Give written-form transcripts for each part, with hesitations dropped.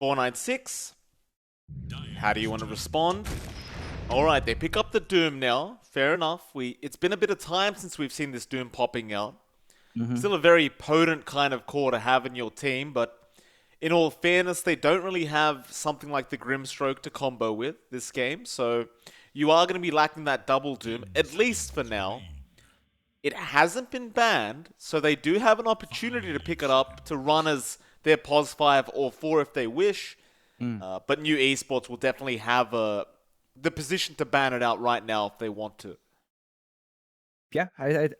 496. How do you want to respond? Alright, they pick up the Doom now. Fair enough. It's been a bit of time since we've seen this Doom popping out. Still a very potent kind of core to have in your team, but in all fairness, they don't really have something like the Grimstroke to combo with this game, so you are going to be lacking that double Doom, at least for now. It hasn't been banned, so they do have an opportunity to pick it up to run as their POS 5 or 4 if they wish. But new Esports will definitely have the position to ban it out right now if they want to. Yeah,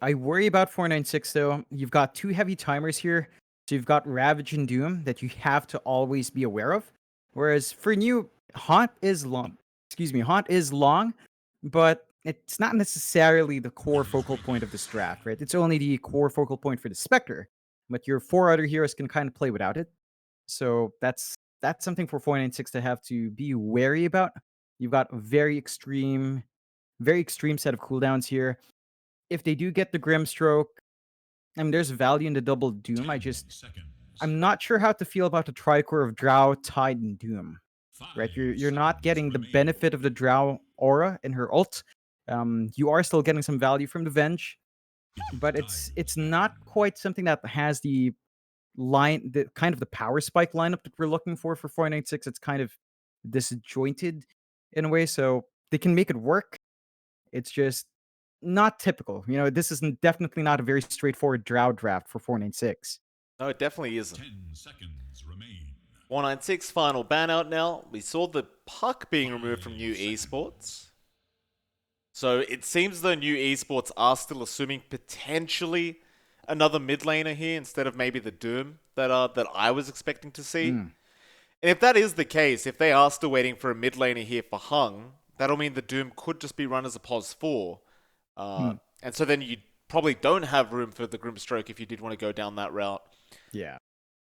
I worry about 496 though. You've got two heavy timers here. So you've got Ravage and Doom that you have to always be aware of. Whereas for new, Haunt is long. Haunt is long, but it's not necessarily the core focal point of this draft, right? It's only the core focal point for the Spectre. But your four other heroes can kind of play without it. So that's something for 496 to have to be wary about. You've got a very extreme set of cooldowns here. If they do get the Grimstroke, I mean, there's value in the double Doom. I'm not sure how to feel about the tricore of Drow, Tide, and Doom. Right, you're not getting the benefit of the Drow aura in her ult. You are still getting some value from the Venge, but it's not quite something that has the kind of the power spike lineup that we're looking for 496. It's kind of disjointed in a way, so they can make it work. It's just not typical. This is definitely not a very straightforward Drow draft for 496. No, it definitely isn't. 496 final ban out now. We saw the puck being removed from new Esports. So it seems the new Esports are still assuming potentially another mid laner here instead of maybe the Doom that I was expecting to see. And if that is the case, if they are still waiting for a mid laner here for Hung, that'll mean the Doom could just be run as a POS 4. And so then you probably don't have room for the Grimstroke if you did want to go down that route. Yeah.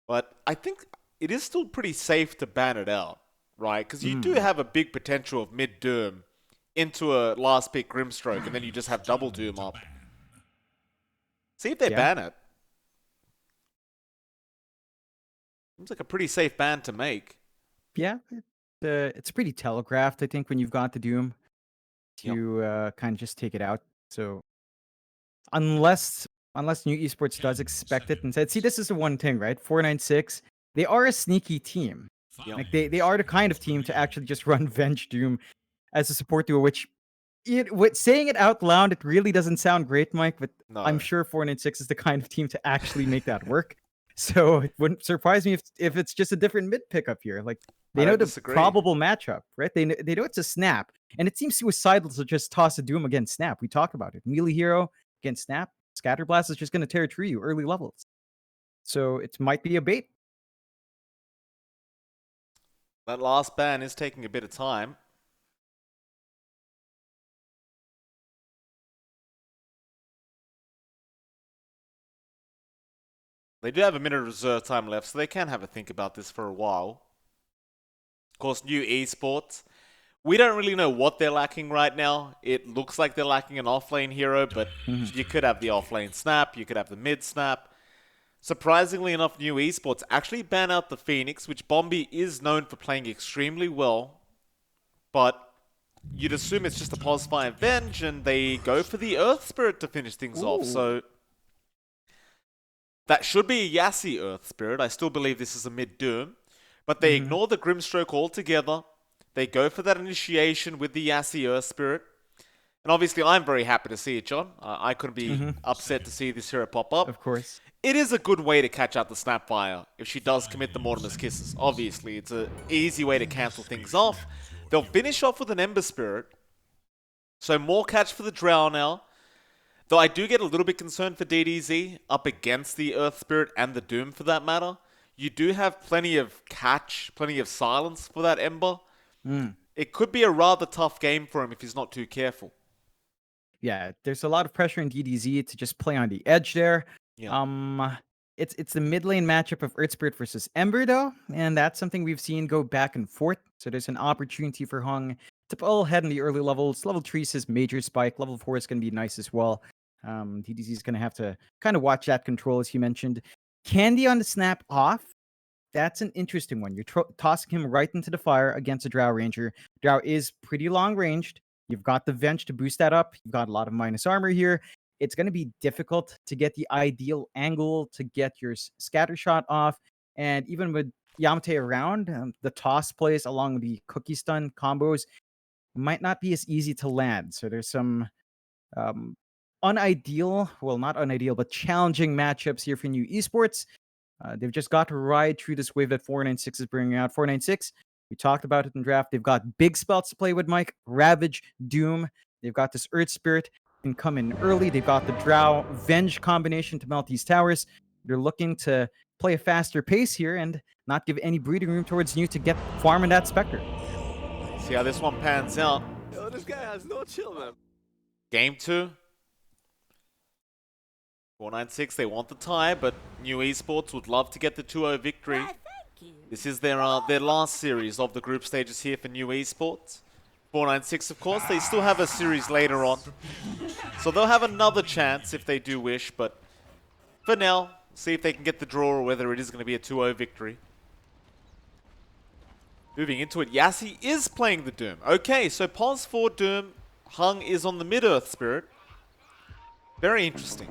But I think it is still pretty safe to ban it out, right? Because you do have a big potential of mid Doom into a last pick Grimstroke, and then you just have double Doom up. See if they ban it. Seems like a pretty safe ban to make. Yeah, it's pretty telegraphed, I think, when you've got the Doom to kind of just take it out. So unless new Esports does expect it and said, see, this is the one thing, right? 496, they are a sneaky team. Like they are the kind of team to actually just run Venge Doom as a support duo, which saying it out loud, it really doesn't sound great, Mike, but No. I'm sure 496 is the kind of team to actually make that work. So it wouldn't surprise me if it's just a different mid pickup here. Like they know the probable matchup, right? They know it's a Snap, and it seems suicidal to just toss a Doom against Snap. We talked about it. Melee hero against Snap, Scatterblast is just going to tear through you early levels. So it might be a bait. That last ban is taking a bit of time. They do have a minute of reserve time left, so they can have a think about this for a while. Of course, new Esports. We don't really know what they're lacking right now. It looks like they're lacking an offlane hero, but you could have the offlane Snap, you could have the mid Snap. Surprisingly enough, new Esports actually ban out the Phoenix, which Bombi is known for playing extremely well. But you'd assume it's just a POS 5 Venge, and they go for the Earth Spirit to finish things off. So that should be a Yassi Earth Spirit. I still believe this is a mid-Doom. But they ignore the Grimstroke altogether. They go for that initiation with the Yassi Earth Spirit. And obviously, I'm very happy to see it, John. I couldn't be upset to see this hero pop up. Of course. It is a good way to catch out the Snapfire if she does commit the Mortimer's Kisses. Obviously, it's an easy way to cancel things off. They'll finish off with an Ember Spirit. So more catch for the Drow now. Though I do get a little bit concerned for DDZ up against the Earth Spirit and the Doom for that matter. You do have plenty of catch, plenty of silence for that Ember. It could be a rather tough game for him if he's not too careful. Yeah, there's a lot of pressure in DDZ to just play on the edge there. Yeah. It's the mid lane matchup of Earth Spirit versus Ember though, and that's something we've seen go back and forth. So there's an opportunity for Hung to pull ahead in the early levels. Level 3 is his major spike. Level 4 is going to be nice as well. DDZ is going to have to kind of watch that control, as you mentioned. Candy on the Snap off. That's an interesting one. You're tossing him right into the fire against a Drow Ranger. Drow is pretty long ranged. You've got the Venge to boost that up. You've got a lot of minus armor here. It's going to be difficult to get the ideal angle to get your scatter shot off. And even with Yamate around, the toss plays along with the cookie stun combos might not be as easy to land. So there's some unideal, well, not unideal, but challenging matchups here for new esports. They've just got to ride through this wave that 496 is bringing out. 496, we talked about it in draft. They've got big spells to play with, Mike. Ravage, Doom. They've got this Earth Spirit can come in early. They've got the Drow Venge combination to melt these towers. They're looking to play a faster pace here and not give any breathing room towards you to get farming that Spectre. See how this one pans out. Yo, this guy has no chill, man. Game 2. 496, they want the tie, but New Esports would love to get the 2-0 victory. This is their last series of the group stages here for New Esports. 496, of course, they still have a series later on. So they'll have another chance if they do wish, but for now, see if they can get the draw or whether it is going to be a 2-0 victory. Moving into it, Yassi is playing the Doom. Okay, so pause for Doom. Hung is on the mid-Earth Spirit. Very interesting.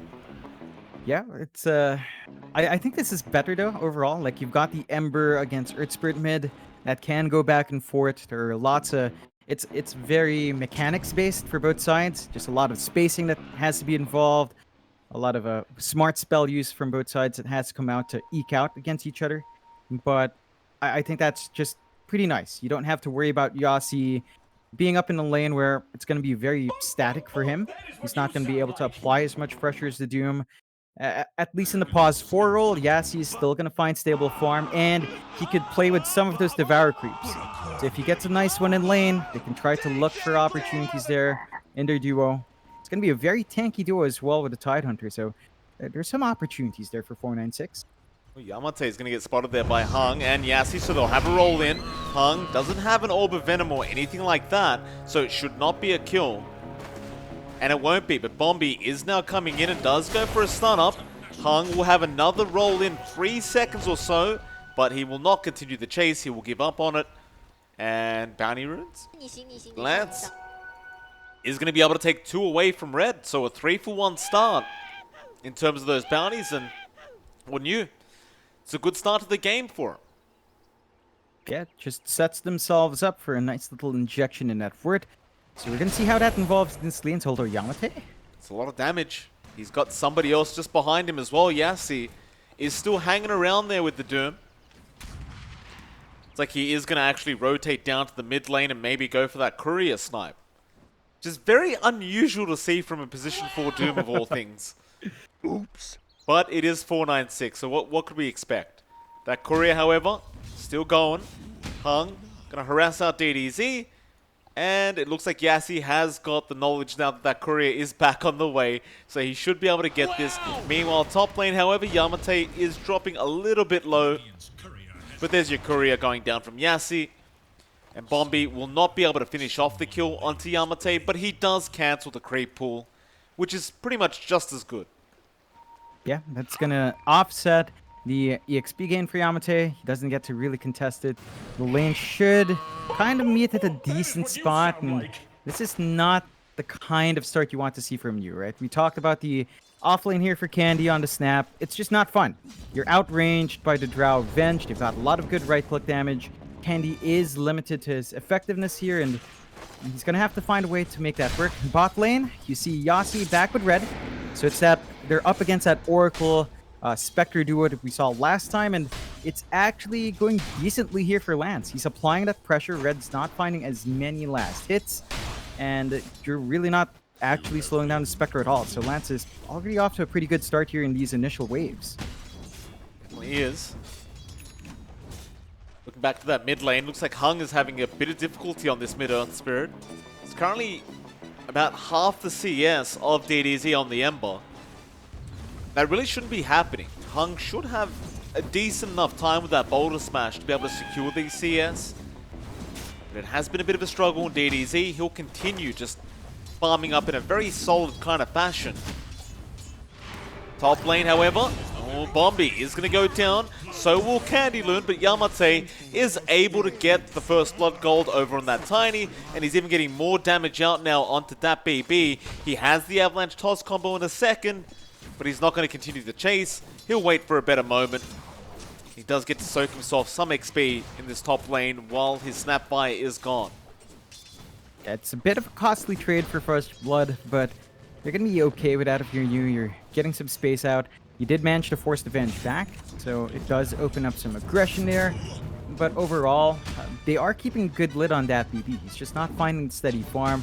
Yeah, it's I think this is better though overall. Like you've got the Ember against Earth Spirit mid that can go back and forth. There are lots of it's very mechanics based for both sides. Just a lot of spacing that has to be involved. A lot of smart spell use from both sides that has to come out to eke out against each other. But I think that's just pretty nice. You don't have to worry about Yassi being up in the lane where it's going to be very static for him. He's not going to be able to apply as much pressure as the Doom. At least in the pause 4 role, Yassi is still going to find stable farm, and he could play with some of those Devour creeps. So if he gets a nice one in lane, they can try to look for opportunities there in their duo. It's going to be a very tanky duo as well with the Tidehunter, so there's some opportunities there for 496. Yamate is going to get spotted there by Hung and Yassi, so they'll have a roll in. Hung doesn't have an Orb of Venom or anything like that, so it should not be a kill. And it won't be, but Bombi is now coming in and does go for a stun up. Hung will have another roll in 3 seconds or so, but he will not continue the chase. He will give up on it. And Bounty Runes. Lance is going to be able to take 2 away from Red, so a 3-for-1 start in terms of those bounties. And what new? It's a good start to the game for him. Yeah, just sets themselves up for a nice little injection in that fort. So we're going to see how that involves this lane's holder Yamate. It's a lot of damage. He's got somebody else just behind him as well. Yassi is still hanging around there with the Doom. It's like he is going to actually rotate down to the mid lane and maybe go for that courier snipe. Which is very unusual to see from a position 4 Doom of all things. Oops. But it is 496, so what could we expect? That courier, however, still going. Hung, going to harass out DDZ. And it looks like Yassi has got the knowledge now that that courier is back on the way. So he should be able to get this. Meanwhile, top lane, however, Yamate is dropping a little bit low. But there's your courier going down from Yassi. And Bombi will not be able to finish off the kill onto Yamate, but he does cancel the creep pool, which is pretty much just as good. Yeah, that's going to offset the EXP gain for Yamate. He doesn't get to really contest it. The lane should kind of meet at a decent spot, and this is not the kind of start you want to see from you, right? We talked about the off lane here for Candy on the snap. It's just not fun. You're outranged by the Drow Venge. They've got a lot of good right-click damage. Candy is limited to his effectiveness here, and he's going to have to find a way to make that work. Bot lane, you see Yassi back with red. So it's that they're up against that Oracle Spectre duo that we saw last time, and it's actually going decently here for Lance. He's applying that pressure. Red's not finding as many last hits, and you're really not actually slowing down the Spectre at all. So Lance is already off to a pretty good start here in these initial waves. Definitely is. Looking back to that mid lane, looks like Hung is having a bit of difficulty on this mid-Earth Spirit. It's currently about half the CS of DDZ on the Ember. That really shouldn't be happening. Hung should have a decent enough time with that Boulder Smash to be able to secure these CS. But it has been a bit of a struggle in DDZ. He'll continue just farming up in a very solid kind of fashion. Top lane, however. Well, Bombi is going to go down, so will Candyloon, but Yamate is able to get the first blood gold over on that Tiny, and he's even getting more damage out now onto that BB. He has the Avalanche Toss combo in a second, but he's not going to continue the chase. He'll wait for a better moment. He does get to soak himself some XP in this top lane while his Snapfire is gone. Yeah, it's a bit of a costly trade for first blood, but you're going to be okay with that if you're new. You're getting some space out. You did manage to force the Venge back, so it does open up some aggression there. But overall, they are keeping a good lid on that BB. He's just not finding steady farm.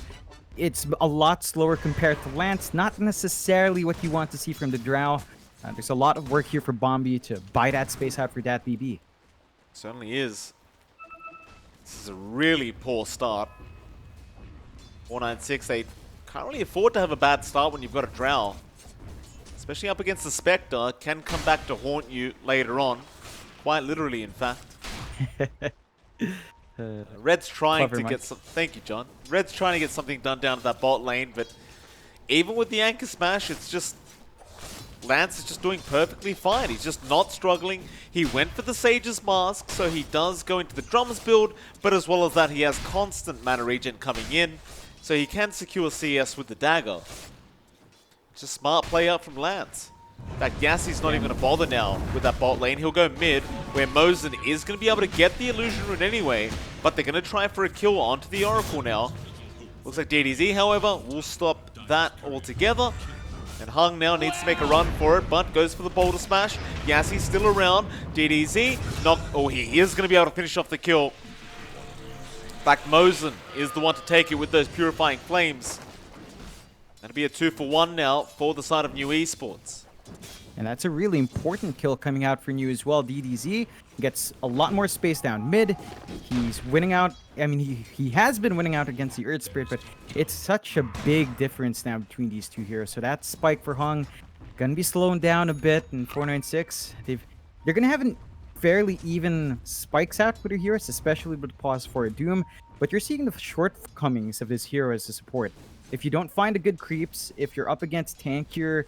It's a lot slower compared to Lance. Not necessarily what you want to see from the Drow. There's a lot of work here for Bombi to buy that space out for that BB. Certainly is. This is a really poor start. 496, they can't really afford to have a bad start when you've got a Drow. Especially up against the Spectre, can come back to haunt you later on. Quite literally, in fact. Red's trying to get some... Thank you, John. Red's trying to get something done down at that bot lane, but even with the Anchor Smash, it's just... Lance is just doing perfectly fine. He's just not struggling. He went for the Sage's Mask, so he does go into the Drums build, but as well as that, he has constant mana regen coming in, so he can secure CS with the Dagger. Just smart play out from Lance. In fact, Yassi's not even going to bother now with that bot lane. He'll go mid, where Mosin is going to be able to get the Illusion Rune anyway, but they're going to try for a kill onto the Oracle now. Looks like DDZ, however, will stop that altogether. And Hung now needs to make a run for it, but goes for the Boulder Smash. Yassi's still around. DDZ, he is going to be able to finish off the kill. In fact, Mosin is the one to take it with those Purifying Flames. That'll be a 2-for-1 now for the side of New Esports. And that's a really important kill coming out for New as well. DDZ gets a lot more space down mid. He's winning out. I mean, he has been winning out against the Earth Spirit, but it's such a big difference now between these two heroes. So that spike for Hung gonna be slowing down a bit in 496. They're gonna have fairly even spikes out with their heroes, especially with pause for a Doom. But you're seeing the shortcomings of this hero as a support. If you don't find a good creeps, if you're up against tankier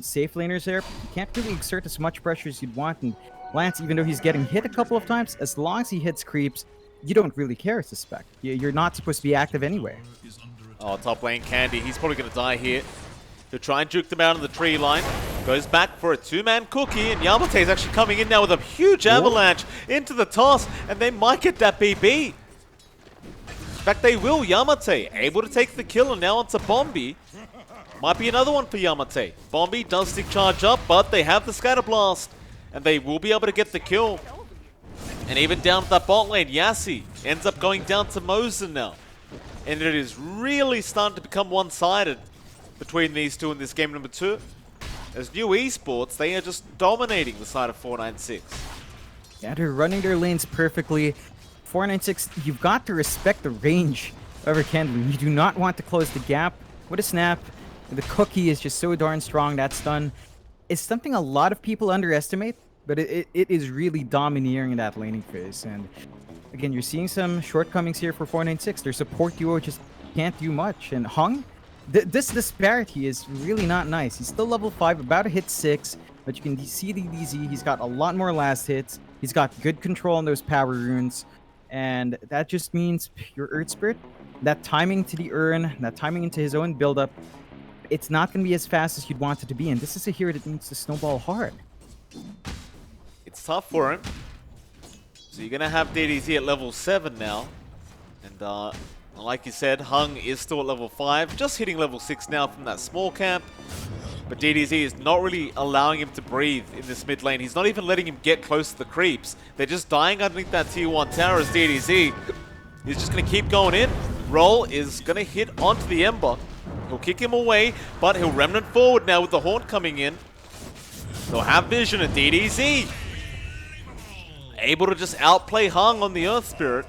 safe laners there, you can't really exert as much pressure as you'd want. And Lance, even though he's getting hit a couple of times, as long as he hits creeps, you don't really care as a spec. You're not supposed to be active anyway. Oh, top lane Candy. He's probably going to die here. He'll try and juke them out on the tree line. Goes back for a two-man cookie, and Yamate is actually coming in now with a huge avalanche into the toss, and they might get that BB. In fact, they will. Yamate able to take the kill, and now onto Bombi. Might be another one for Yamate. Bombi does stick charge up, but they have the Scatter Blast, and they will be able to get the kill. And even down at that bot lane, Yassi ends up going down to Mosin now. And it is really starting to become one-sided between these two in this game number 2. As New Esports, they are just dominating the side of 496. Yeah, they're running their lanes perfectly. 496, you've got to respect the range of Kendall. You do not want to close the gap with a snap. The cookie is just so darn strong. That stun is something a lot of people underestimate, but it is really domineering in that laning phase. And again, you're seeing some shortcomings here for 496. Their support duo just can't do much. And Hung, this disparity is really not nice. He's still level 5, about to hit 6, but you can see the DZ. He's got a lot more last hits. He's got good control on those power runes. And that just means your Earth Spirit, that timing to the urn, that timing into his own buildup, it's not going to be as fast as you'd want it to be. And this is a hero that needs to snowball hard. It's tough for him. So you're going to have DDZ at level 7 now. And like you said, Hung is still at level 5, just hitting level 6 now from that small camp. But DDZ is not really allowing him to breathe in this mid lane. He's not even letting him get close to the creeps. They're just dying underneath that tier 1 tower as DDZ is just going to keep going in. Roll is going to hit onto the Ember. He'll kick him away, but he'll remnant forward now with the Haunt coming in. They'll have vision at DDZ. Able to just outplay Hung on the Earth Spirit.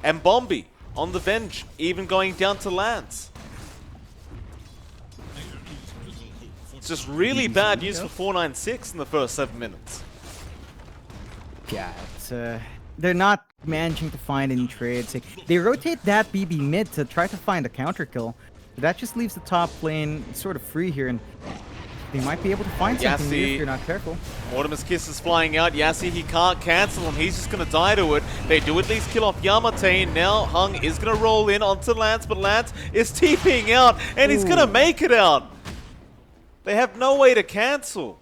And Bombi on the Venge, even going down to Lance. It's just really bad news for 496 in the first 7 minutes. Yeah, it's, they're not managing to find any trades. They rotate that BB mid to try to find a counter kill. But that just leaves the top lane sort of free here. And they might be able to find something new if Yassi. you're not careful. Mortimer's Kiss is flying out. Yassi, he can't cancel him. He's just going to die to it. They do at least kill off Yamate. Now Hung is going to roll in onto Lance, but Lance is TPing out, and he's going to make it out. They have no way to cancel.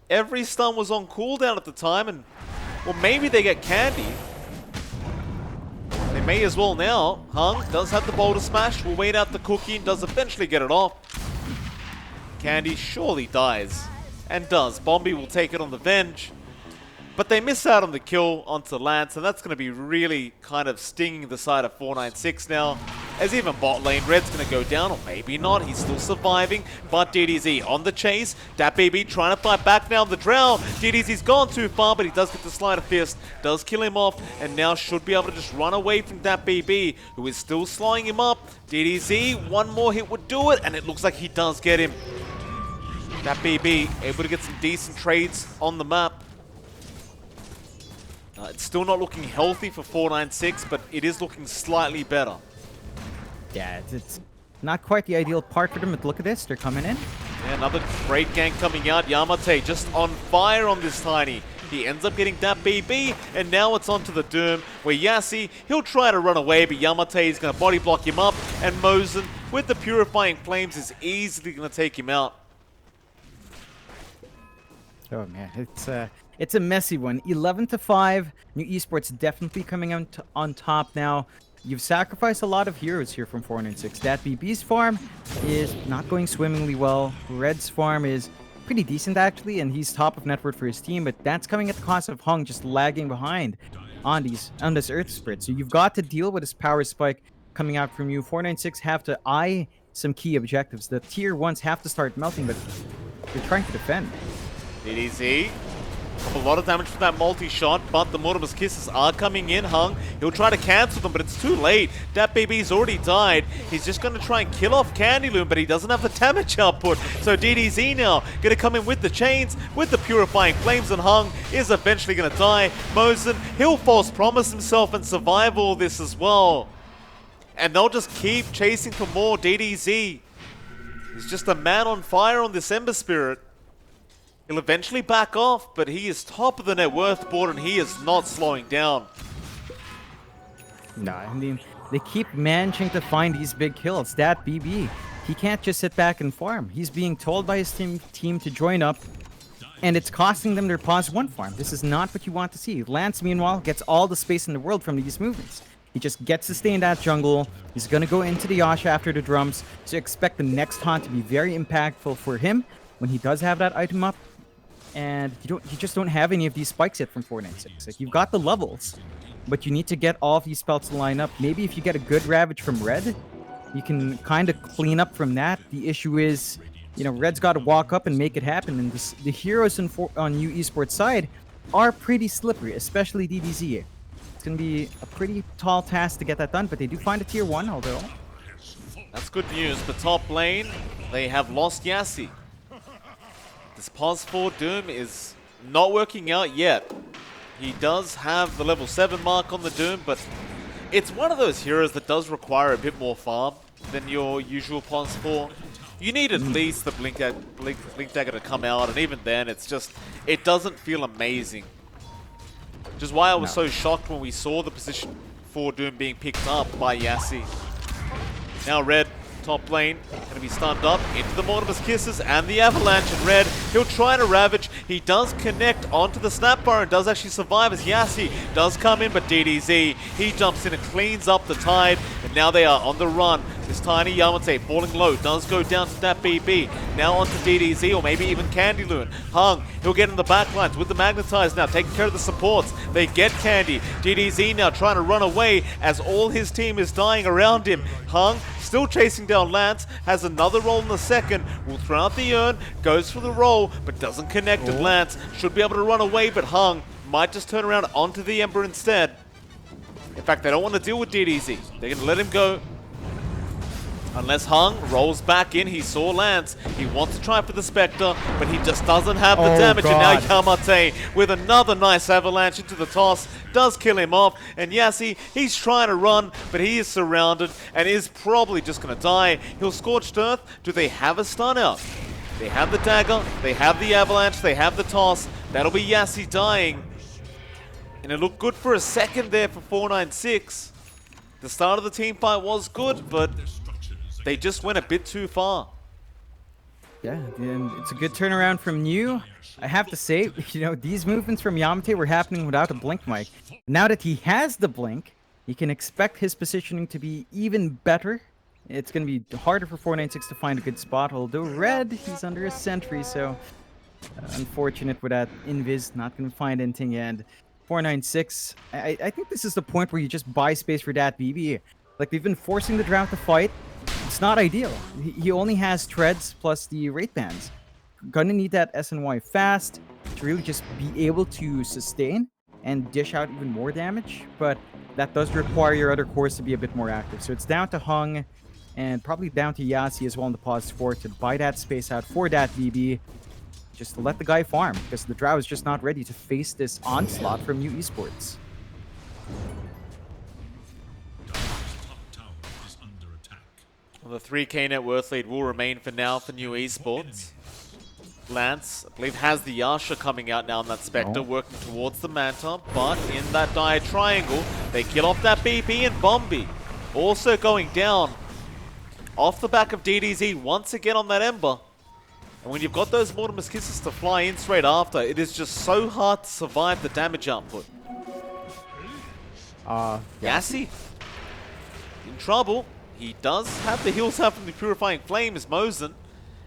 Every stun was on cooldown at the time, and well, maybe they get Candy. They may as well now. Hung does have the boulder smash. Will wait out the cookie and does eventually get it off. Candy surely dies. And does. Bombi will take it on the Venge. But they miss out on the kill onto Lance, and that's going to be really kind of stinging the side of 496 now. As even bot lane, Red's going to go down, or maybe not. He's still surviving, but DDZ on the chase. DatBaby trying to fight back now on the drown. DDZ's gone too far, but he does get the Sleight of Fist, does kill him off, and now should be able to just run away from DatBaby, who is still slowing him up. DDZ, one more hit would do it, and it looks like he does get him. DatBaby able to get some decent trades on the map. It's still not looking healthy for 496, but it is looking slightly better. Yeah, it's not quite the ideal part for them, but look at this, they're coming in. Yeah, another great gank coming out. Yamate just on fire on this Tiny. He ends up getting DatBaby, and now it's onto the Doom, where Yassi, he'll try to run away, but Yamate is going to body block him up, and Mosin, with the Purifying Flames, is easily going to take him out. Oh man, it's a messy one. 11-5. New Esports definitely coming on top now. You've sacrificed a lot of heroes here from 496. DatBaby's farm is not going swimmingly well. Red's farm is pretty decent actually, and he's top of net worth for his team, but that's coming at the cost of Hung just lagging behind on this Earth Spirit. So you've got to deal with this power spike coming out from you. 496 have to eye some key objectives. The tier 1s have to start melting, but they're trying to defend. DDZ, a lot of damage from that multi-shot, but the Mortimer's Kisses are coming in. Hung, he'll try to cancel them, but it's too late. DatBaby's already died. He's just going to try and kill off Candyloon, but he doesn't have the damage output. So DDZ now going to come in with the chains, with the Purifying Flames, and Hung is eventually going to die. Mosin, he'll false promise himself and survive all this as well. And they'll just keep chasing for more. DDZ is just a man on fire on this Ember Spirit. He'll eventually back off, but he is top of the net worth board and he is not slowing down. No, I mean, they keep managing to find these big kills. DatBaby, he can't just sit back and farm. He's being told by his team to join up, and it's costing them their pause 1 farm. This is not what you want to see. Lance, meanwhile, gets all the space in the world from these movements. He just gets to stay in that jungle. He's going to go into the Yasha after the drums, so expect the next haunt to be very impactful for him when he does have that item up. And you just don't have any of these spikes yet from 496. Like, you've got the levels, but you need to get all of these spells to line up. Maybe if you get a good Ravage from Red, you can kind of clean up from that. The issue is, you know, Red's got to walk up and make it happen. And the heroes on New Esports side are pretty slippery, especially DDZ. It's going to be a pretty tall task to get that done, but they do find a tier 1, although. That's good news. The top lane, they have lost Yassi. This pause 4 Doom is not working out yet. He does have the level 7 mark on the Doom, but it's one of those heroes that does require a bit more farm than your usual pause 4. You need at least the Blink Dagger to come out, and even then, it's just, it doesn't feel amazing. Which is why I was so shocked when we saw the position 4 Doom being picked up by Yassi. Now Red, top lane, going to be stunned up into the Mortimer's Kisses and the Avalanche, and Red, he'll try to Ravage. He does connect onto the Snapbar and does actually survive as Yassi does come in, but DDZ, he jumps in and cleans up the tide, and now they are on the run. This tiny Yamate falling low, does go down to DatBaby. Now onto DDZ, or maybe even Candyloon. Hung, he'll get in the backlines with the Magnetize now, taking care of the supports. They get Candy. DDZ now trying to run away as all his team is dying around him. Hung, still chasing down Lance, has another roll in the second, will throw out the urn, goes for the roll, but doesn't connect with Lance. Should be able to run away, but Hung might just turn around onto the Ember instead. In fact, they don't want to deal with DDZ. They're going to let him go. Unless Hung rolls back in, he saw Lance. He wants to try for the Spectre, but he just doesn't have the damage. God. And now Yamate with another nice avalanche into the toss does kill him off. And Yassi, he's trying to run, but he is surrounded and is probably just going to die. He'll Scorched Earth. Do they have a stun out? They have the dagger, they have the avalanche, they have the toss. That'll be Yassi dying. And it looked good for a second there for 496. The start of the team fight was good, but they just went a bit too far. Yeah, and it's a good turnaround from New. I have to say, these movements from Yamate were happening without a blink mic. Now that he has the blink, you can expect his positioning to be even better. It's going to be harder for 496 to find a good spot, although Red, he's under a sentry, so unfortunate with that invis, not going to find anything, and 496, I think this is the point where you just buy space for that BB. Like, they've been forcing the Drow to fight. It's not ideal. He only has treads plus the rate bands. Gonna need that SNY fast to really just be able to sustain and dish out even more damage, but that does require your other cores to be a bit more active. So it's down to Hung and probably down to Yassi as well in the pause 4 to buy that space out for that BB. Just to let the guy farm, because the Drow is just not ready to face this onslaught from New Esports. Well, the 3k net worth lead will remain for now for New Esports. Lance, I believe, has the Yasha coming out now on that Spectre, working towards the Manta, but in that dire triangle, they kill off that BP and Bombi. Also going down off the back of DDZ once again on that Ember. And when you've got those Mortimer's Kisses to fly in straight after, it is just so hard to survive the damage output. Yassi in trouble. He does have the heals out from the Purifying Flame as Mosin.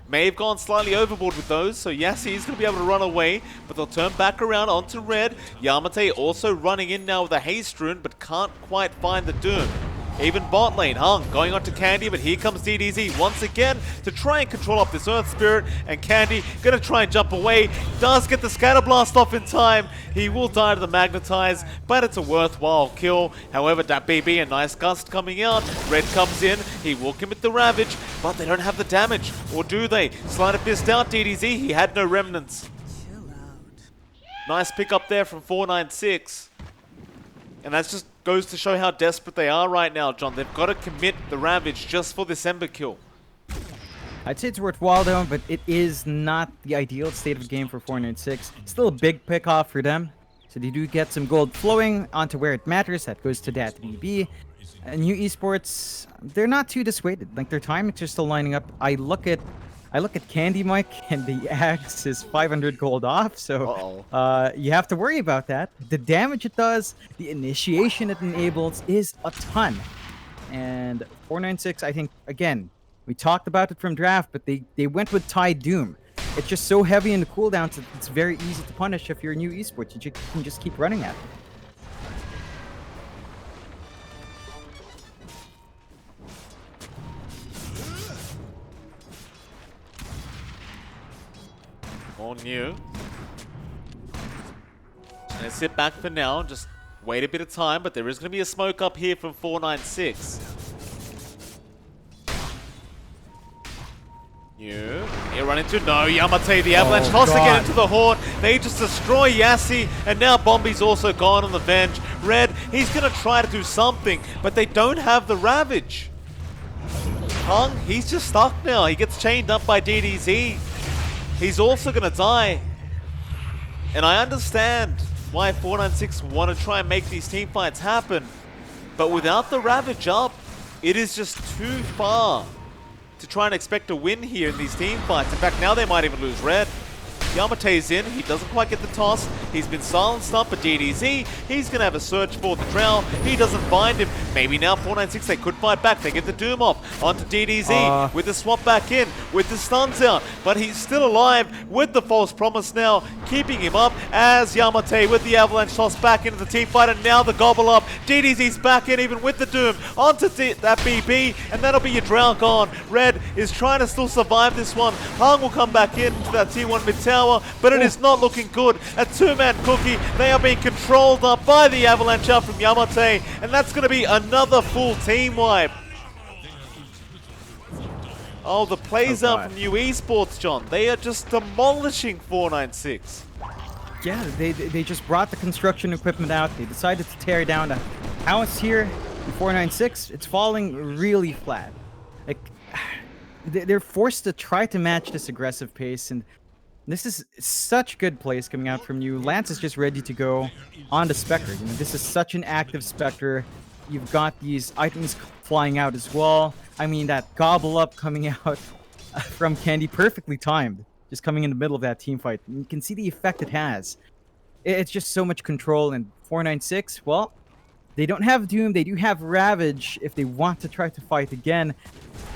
May have gone slightly overboard with those, so Yassi is going to be able to run away, but they'll turn back around onto Red. Yamate also running in now with a Haste Rune, but can't quite find the Doom. Even bot lane, Hung going on to Candy, but here comes DDZ once again to try and control up this Earth Spirit, and Candy going to try and jump away. Does get the Scatter Blast off in time. He will die to the Magnetize, but it's a worthwhile kill. However, that BB, a nice gust coming out. Red comes in, he will commit the Ravage, but they don't have the damage. Or do they? Sleight of Fist out, DDZ, he had no remnants. Nice pick up there from 496. And that's just goes to show how desperate they are right now, John. They've got to commit the Ravage just for this Ember kill. I'd say it's worthwhile though, but it is not the ideal state of the game for 496. Still a big pick off for them. So they do get some gold flowing onto where it matters. That goes to that BB. New Esports, they're not too dissuaded. Like, their timings are still lining up. I look at Candy Mike, and the axe is 500 gold off, so you have to worry about that. The damage it does, the initiation it enables is a ton. And 496, I think, again, we talked about it from draft, but they went with Tide Doom. It's just so heavy in the cooldowns that it's very easy to punish if you're a New Esports. You can just keep running at it. All new. Gonna sit back for now, just wait a bit of time, but there is gonna be a smoke up here from 496. New. Here run into Yamate, the avalanche toss again into the Horde. They just destroy Yassi, and now Bombi's also gone on the Venge. Red, he's gonna try to do something, but they don't have the Ravage. Hung, he's just stuck now. He gets chained up by DDZ. He's also going to die. And I understand why 496 want to try and make these team fights happen. But without the Ravage up, it is just too far to try and expect a win here in these team fights. In fact, now they might even lose Red. Yamate's in, he doesn't quite get the toss. He's been silenced up by DDZ. He's going to have a search for the Drow. He doesn't find him. Maybe now 496, they could fight back. They get the Doom off onto DDZ with the swap back in, with the stuns out. But he's still alive with the false promise now, keeping him up as Yamate with the avalanche toss back into the team fight. And now the gobble up. DDZ's back in even with the Doom onto that BB, and that'll be your Drow gone. Red is trying to still survive this one. Hung will come back into that T1 mid tower. But it is not looking good. A two-man cookie. They are being controlled up by the avalanche out from Yamate, and that's going to be another full team wipe. Oh, the plays out from New Esports, John. They are just demolishing 496. Yeah, they just brought the construction equipment out. They decided to tear down the house here in 496. It's falling really flat. Like, they're forced to try to match this aggressive pace, and this is such good plays coming out from you. Lance is just ready to go on the Spectre. You know, this is such an active Spectre. You've got these items flying out as well. I mean, that gobble up coming out from Candy, perfectly timed, just coming in the middle of that team fight. And you can see the effect it has. It's just so much control, and 496, well, they don't have Doom, they do have Ravage if they want to try to fight again.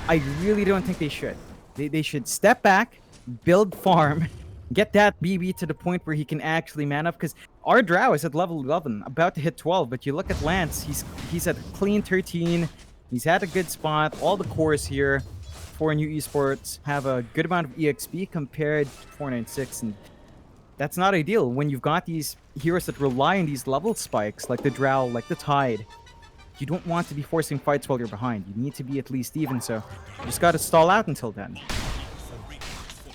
I really don't think they should. They should step back, build farm, get that BB to the point where he can actually man up, because our Drow is at level 11, about to hit 12, but you look at Lance, he's at clean 13, he's had a good spot, all the cores here for New Esports have a good amount of EXP compared to 496, and that's not ideal when you've got these heroes that rely on these level spikes, like the Drow, like the Tide. You don't want to be forcing fights while you're behind. You need to be at least even, so you just gotta stall out until then.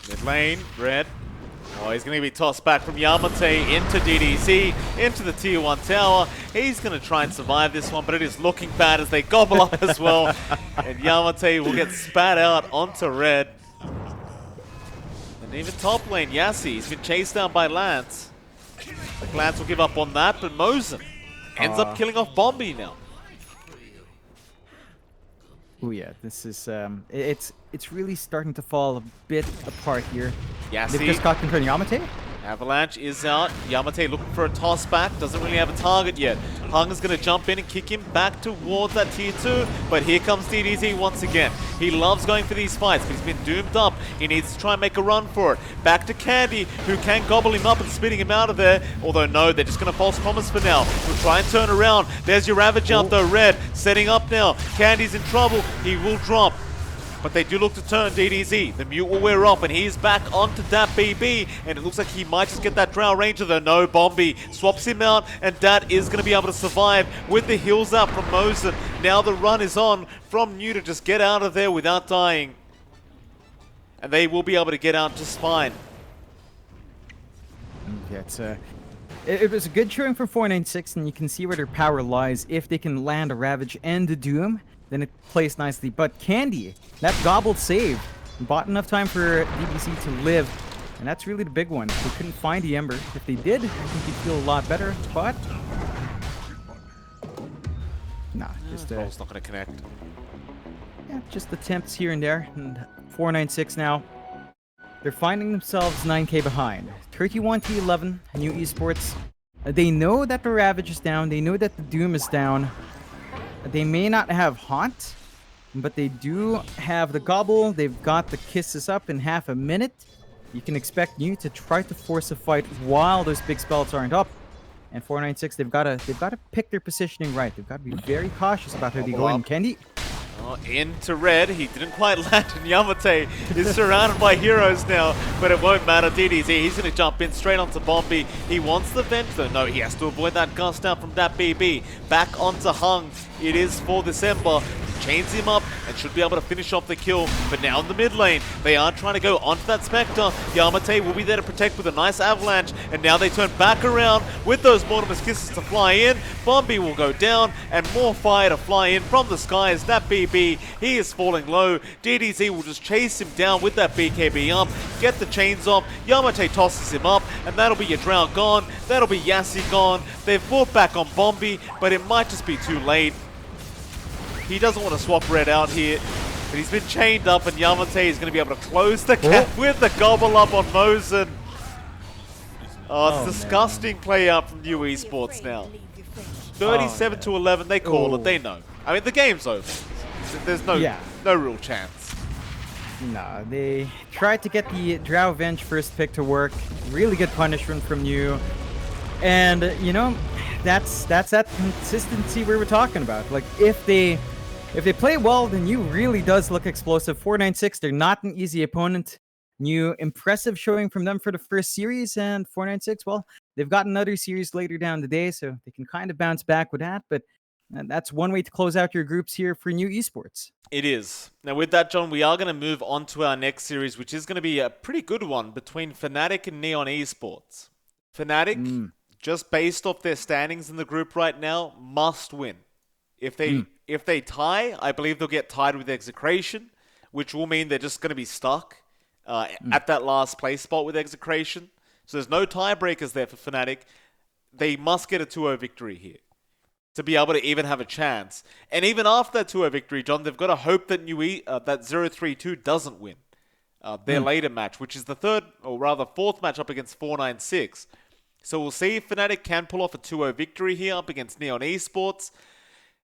Mid lane, Red. Oh, he's going to be tossed back from Yamate into DDC, into the tier 1 tower. He's going to try and survive this one, but it is looking bad as they gobble up as well. And Yamate will get spat out onto Red. And even top lane, Yassi, he's been chased down by Lance. Lance will give up on that, but Mosin ends up killing off Bombi now. Oh yeah, this is it's really starting to fall a bit apart here. Yassi. They've just got control of Yamate. Avalanche is out. Yamate looking for a toss back. Doesn't really have a target yet. Hung is going to jump in and kick him back towards that tier 2. But here comes DDZ once again. He loves going for these fights, but he's been doomed up. He needs to try and make a run for it. Back to Candy, who can gobble him up and spitting him out of there. Although no, they're just going to false promise for now. We'll try and turn around. There's your Ravage out though. Red setting up now. Candy's in trouble. He will drop. But they do look to turn DDZ. The mute will wear off, and he's back onto that BB. And it looks like he might just get that Drow Ranger, though. No, Bombi swaps him out, and that is going to be able to survive with the heals up from Mosin. Now the run is on from New to just get out of there without dying. And they will be able to get out just fine. Yeah, it was a good showing for 496, and you can see where their power lies. If they can land a Ravage and a Doom, then it plays nicely. But Candy, that gobble save, bought enough time for DBC to live, and that's really the big one. They couldn't find the Ember. If they did, I think they'd feel a lot better, but nah, just It's not going to connect. yeah, just attempts here and there. And 496 now, they're finding themselves 9k behind. 31 to 11, New Esports. They know that the Ravage is down. They know that the Doom is down. They may not have Haunt, but they do have the Gobble. They've got the Kisses up in half a minute. You can expect New to try to force a fight while those big spells aren't up. And 496, they've got to pick their positioning right. They've got to be very cautious about how they go in. Candy. Oh, into Red. He didn't quite land, and Yamate is surrounded by heroes now, but it won't matter. DDZ, he's going to jump in straight onto Bombi. He wants the venge, though. No, he has to avoid that gust down from that BB. Back onto Hung. It is for December. Chains him up and should be able to finish off the kill. But now in the mid lane, they are trying to go onto that Spectre. Yamate will be there to protect with a nice avalanche. And now they turn back around with those Mortimer's Kisses to fly in. Bombi will go down and more fire to fly in from the sky as that BB. He is falling low. DDZ will just chase him down with that BKB up. Get the chains off. Yamate tosses him up. And that'll be your Drow gone. That'll be Yassi gone. They've fought back on Bombi, but it might just be too late. He doesn't want to swap Red out here, but he's been chained up, and Yamate is going to be able to close the gap with the gobble up on Mosin. Oh, it's disgusting play out from New Esports now. 37 to 11, they call it, they know. I mean, the game's over. There's no real chance. Nah, they tried to get the Drow Venge first pick to work. Really good punishment from you. And, you know, that's that consistency we were talking about. Like, if they play well, then New really does look explosive. 496, they're not an easy opponent. New impressive showing from them for the first series, and 496, well, they've got another series later down the day, so they can kind of bounce back with that, but that's one way to close out your groups here for New Esports. It is. Now with that, John, we are going to move on to our next series, which is going to be a pretty good one between Fnatic and Neon Esports. Fnatic, just based off their standings in the group right now, must win. If they tie, I believe they'll get tied with Execration. which will mean they're just going to be stuck at that last place spot with Execration. So there's no tiebreakers there for Fnatic. They must get a 2-0 victory here to be able to even have a chance. And even after that 2-0 victory, John, they've got to hope that that 0-3-2 doesn't win their later match, which is the third, or rather fourth match up against 496. So we'll see if Fnatic can pull off a 2-0 victory here up against Neon Esports.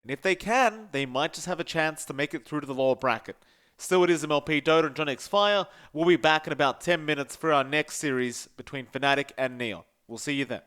And if they can, they might just have a chance to make it through to the lower bracket. Still, it is MLP Dota and johnxfire. We'll be back in about 10 minutes for our next series between Fnatic and Neon. We'll see you then.